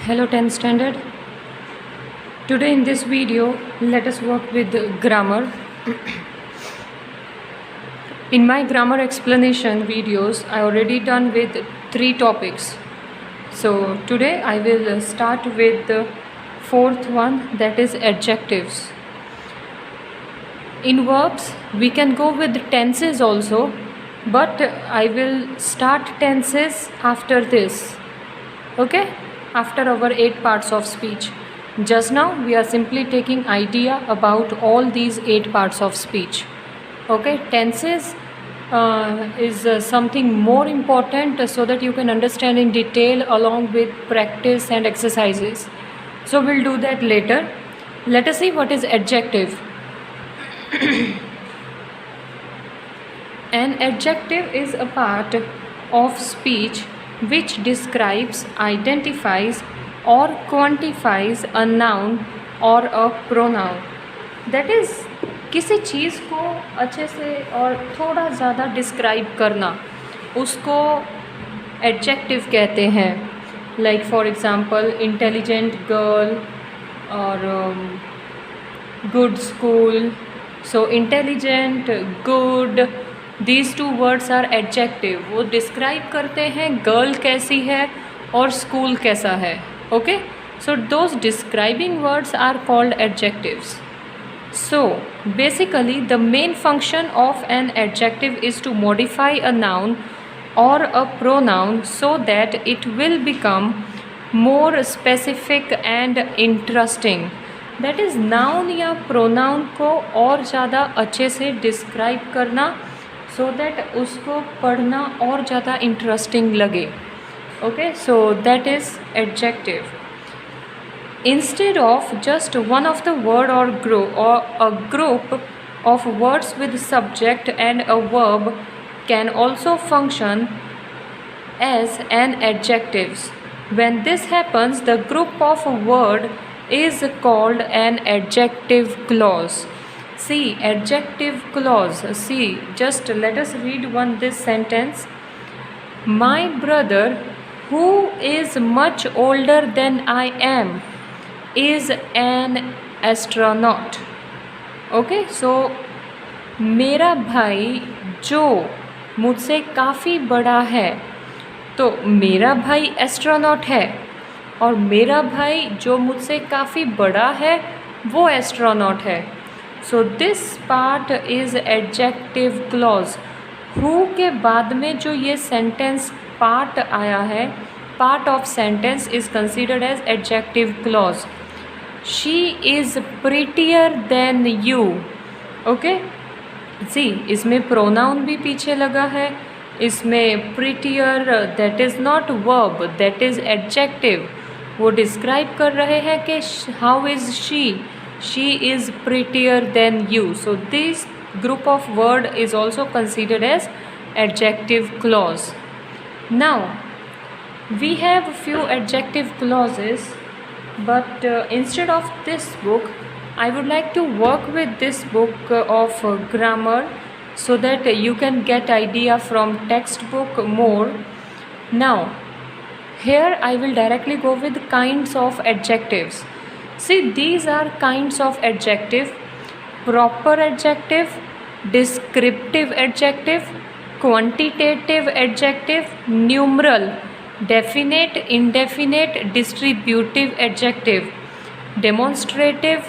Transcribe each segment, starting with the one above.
Hello 10th standard. Today in this video let us work with grammar. In my grammar explanation videos I already done with 3 topics. So today I will start with the fourth one, that is adjectives. In verbs we can go with tenses also, but I will start tenses after this. Okay, after our 8 parts of speech. Just now we are simply taking idea about all these 8 parts of speech. Okay, tenses is something more important so that you can understand in detail along with practice and exercises. So we'll do that later. Let us see what is adjective. An adjective is a part of speech which describes, identifies or quantifies a noun or a pronoun. That is, किसी चीज़ को अच्छे से और थोड़ा ज़्यादा describe करना, उसको adjective कहते हैं. Like for example intelligent girl और good school. So intelligent, good, these 2 words are adjective. वो डिस्क्राइब करते हैं गर्ल कैसी है और स्कूल कैसा है. Okay, so those describing words are called adjectives. So basically the main function of an adjective is to modify a noun और a pronoun so that it will become more specific and interesting. That is, noun या pronoun को और ज़्यादा अच्छे से describe करना so that उसको पढ़ना और ज़्यादा इंटरेस्टिंग लगे. Okay, so that is adjective. Instead of just one of the word or a group of words with subject and a verb can also function as an adjectives. When this happens, the group of word is called an adjective clause. See, adjective clause. See, just let us read this sentence. My brother, who is much older than I am, is an astronaut. Okay, so मेरा भाई जो मुझसे काफ़ी बड़ा है, तो मेरा भाई एस्ट्रोनॉट है और मेरा भाई जो मुझसे काफ़ी बड़ा है वो एस्ट्रोनॉट है. So this part is adjective clause. Who के बाद में जो ये सेंटेंस पार्ट आया है, part of sentence is considered as adjective clause. She is prettier than you. Okay, see, इसमें प्रोनाउन भी पीछे लगा है. इसमें prettier, that is not verb, that is adjective. वो डिस्क्राइब कर रहे हैं कि how is she is prettier than you. So this group of word is also considered as adjective clause. Now we have few adjective clauses, but instead of this book I would like to work with this book of grammar so that you can get idea from textbook more. Now here I will directly go with kinds of adjectives. See, these are kinds of adjective: proper adjective, descriptive adjective, quantitative adjective, numeral, definite, indefinite, distributive adjective, demonstrative,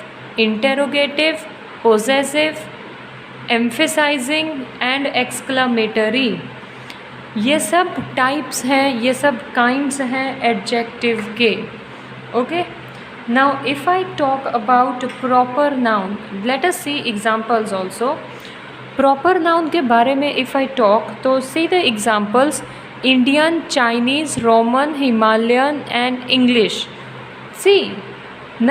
interrogative, possessive, emphasizing and exclamatory. ये सब types हैं, ये सब kinds हैं adjective के. Okay, now if I talk about proper noun, let us see examples also. Proper noun के बारे में if I talk, तो see the examples: Indian, Chinese, Roman, Himalayan and English. See,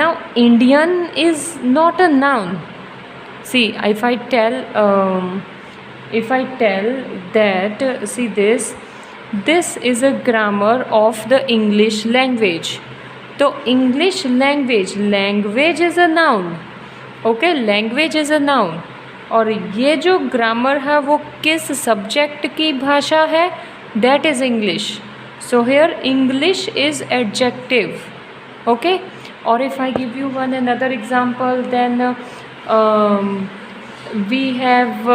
now Indian is not a noun. See, if I tell that, see, this is a grammar of the English language. तो English language, language is a noun. Okay, language is a noun. और ये जो grammar है वो किस subject की भाषा है? That is English. So here English is adjective. Okay, or if I give you one another example, then we have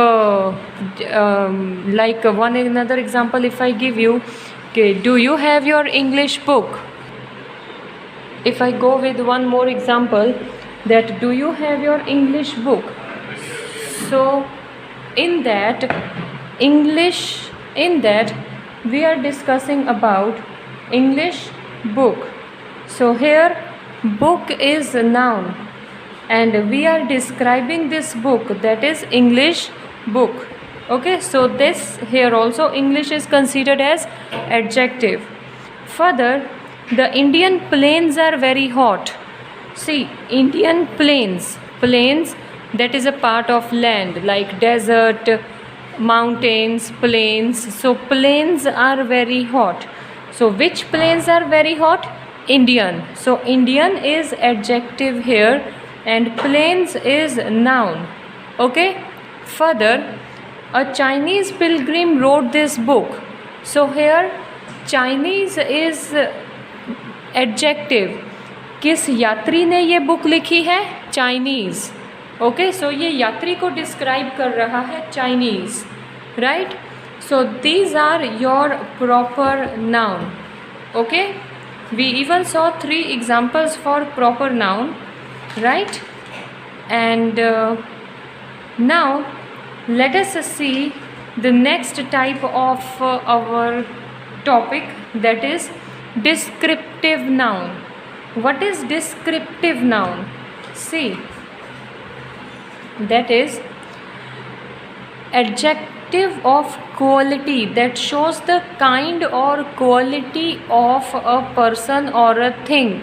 like one another example. If I give you, okay, do you have your English book? If I go with one more example, that do you have your English book? So in that English, in that we are discussing about English book. So here book is a noun and we are describing this book, that is English book. Okay, so this here also English is considered as adjective. Further, the Indian plains are very hot. See, Indian plains, plains, that is a part of land like desert, mountains, plains. So plains are very hot. So which plains are very hot? Indian. So Indian is adjective here and plains is noun. Okay. Further, a Chinese pilgrim wrote this book. So here Chinese is adjective. किस यात्री ने ये book लिखी है? Chinese. Okay, सो ये यात्री को describe कर रहा है, Chinese, right. So these are your proper noun. Okay, we even saw 3 examples for proper noun, right. And now let us see the next type of our topic, that is descriptive noun. What is descriptive noun? See, that is adjective of quality that shows the kind or quality of a person or a thing.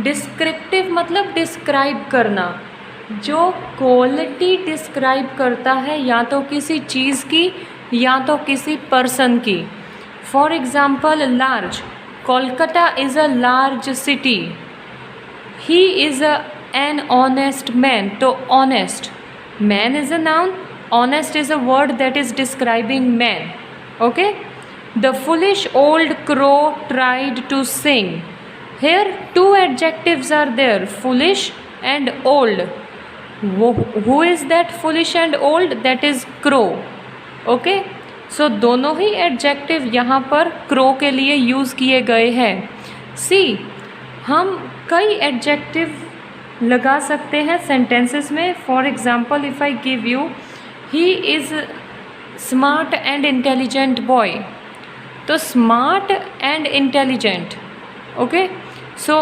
Descriptive मतलब describe करना, जो quality describe करता है या तो किसी चीज़ की या तो किसी पर्सन की. For example large, Kolkata is a large city. He is an honest man. तो honest, man is a noun, honest is a word that is describing man. Okay. The foolish old crow tried to sing. Here 2 adjectives are there, foolish and old. Who is that foolish and old? That is crow. Okay, so दोनों ही adjective यहाँ पर crow के लिए use किए गए हैं. सी, हम कई एडजेक्टिव लगा सकते हैं सेंटेंसेस में. For example, if I give you, he is smart and intelligent boy. So smart and intelligent. Okay, so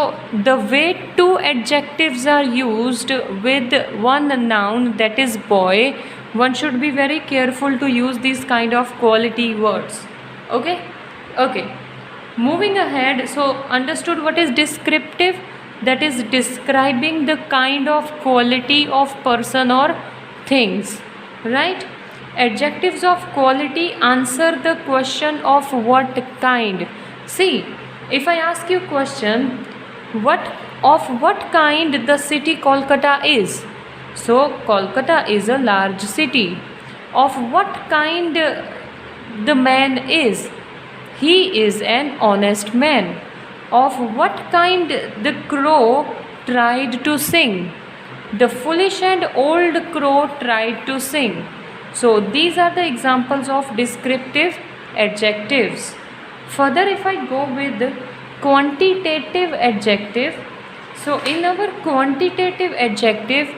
the way 2 adjectives are used with one noun, that is boy, one should be very careful to use these kind of quality words. Okay, okay, moving ahead. So understood what is descriptive? That is describing the kind of quality of person or things, right. Adjectives of quality answer the question of what kind. See, if I ask you question, what kind the city Kolkata is? So Kolkata is a large city. Of what kind the man is? He is an honest man. Of what kind the crow tried to sing? The foolish and old crow tried to sing. So these are the examples of descriptive adjectives. Further, if I go with quantitative adjective, so in our quantitative adjective,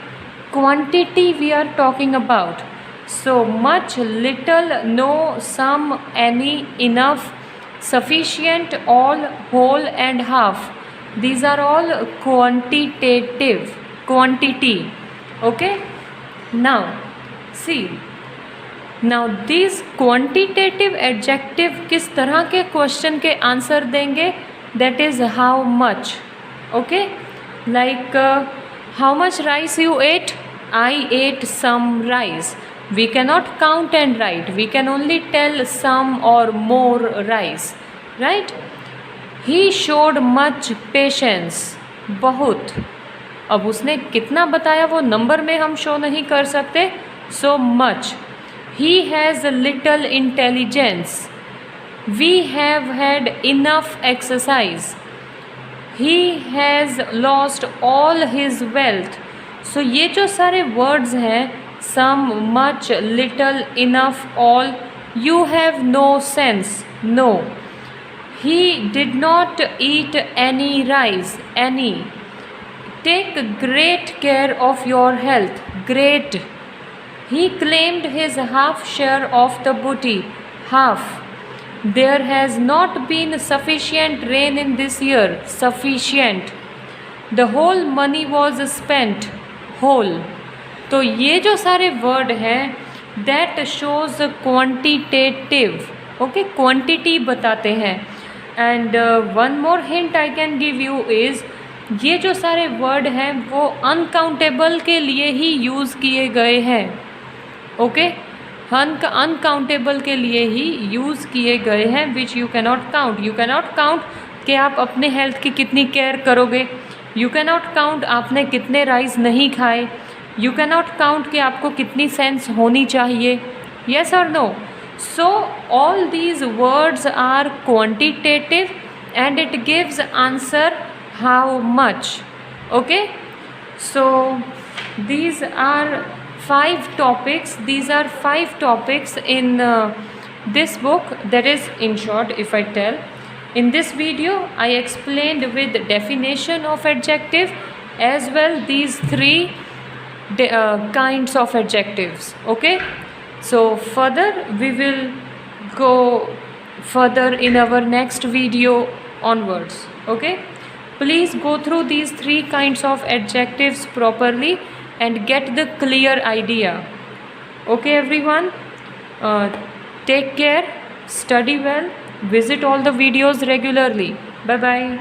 quantity we are talking about. So much, little, no, some, any, enough, sufficient, all, whole and half. These are all quantitative, quantity. Okay, now see, now these quantitative adjective किस तरह के question के answer देंगे? That is how much. Okay, like how much rice you ate? I ate some rice. We cannot count and write, we can only tell some or more rice, right. He showed much patience. बहुत, अब उसने कितना बताया वो number में हम show नहीं कर सकते. So much. He has little intelligence. We have had enough exercise. he has lost all his wealth. So ये जो सारे words हैं, some, much, little, enough, all, you have no sense. No. He did not eat any rice. Any. Take great care of your health. Great. He claimed his half share of the booty. Half. There has not been sufficient rain in this year. Sufficient. The whole money was spent. Whole. तो ये जो सारे word हैं, that shows quantitative. Okay, quantity बताते हैं. And one more hint I can give you is, ये जो सारे वर्ड हैं वो अनकाउंटेबल के लिए ही यूज़ किए गए हैं. ओके, अनकाउंटेबल के लिए ही यूज़ किए गए हैं, which you cannot count. You cannot count कि आप अपने हेल्थ की कितनी केयर करोगे. यू कैनॉट काउंट आपने कितने राइस नहीं खाए. यू कैनॉट काउंट कि आपको कितनी सेंस होनी चाहिए. येस और no. So all these words are quantitative and it gives answer how much. Okay, so these are 5 topics. These are 5 topics in this book. That is, in short, if I tell, in this video I explained with definition of adjective as well these 3 kinds of adjectives. Okay, so further we will go further in our next video onwards. Okay, please go through these 3 kinds of adjectives properly and get the clear idea. Okay everyone, take care, study well, visit all the videos regularly. Bye bye.